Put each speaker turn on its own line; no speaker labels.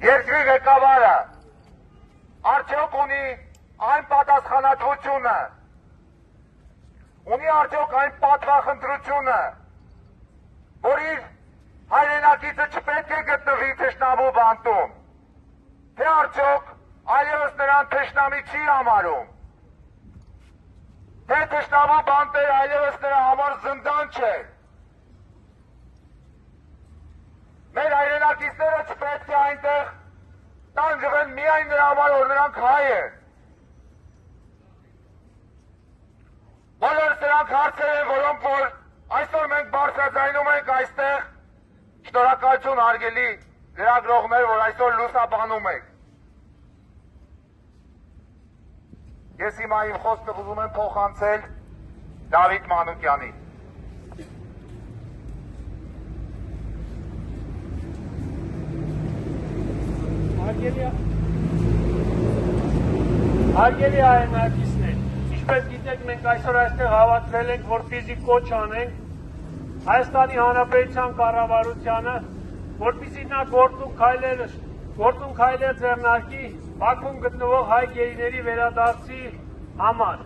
երկրի ղեկավարը արդյոք ունի այն պատասխանատվությունը, ունի արդյոք այն պատվախնդրությունը, որ իր հայրենակիցը չպետք է գտնվի թշնամու բանտում, թե արդյոք այլևս նրան թշնամի չի համարում, թե թշնամու բանտերը այլևս նրա համար զնդան չէ։ Մեր հայրենակիցները չպետք է այնտեղ տանջվեն միայն նրա համար, որ նրանք հայ են։ Բոլոր սրանք հարցեր են, որոնք որ այսօր մենք բարձրաձայնում ենք այստեղ, շնորհակալություն հարգելի լրագրողներ, որ այսօր լուսաբանում եք։ Ես հիմա իմ խոսքը ուզում եմ փոխանցել Դավիթ Մանուկյանին։
Հարգելի հայրենակիցներ, ինչպես գիտեք, մենք այսօր այստեղ հավաքվել ենք, որպեսզի կոչ անենք Հայաստանի Հանրապետության կառավարությանը, որպեսզի նա գործուն քայլեր ձեռնարկի Բաքվում գտնվող հայ գերիների վերադարձի համար։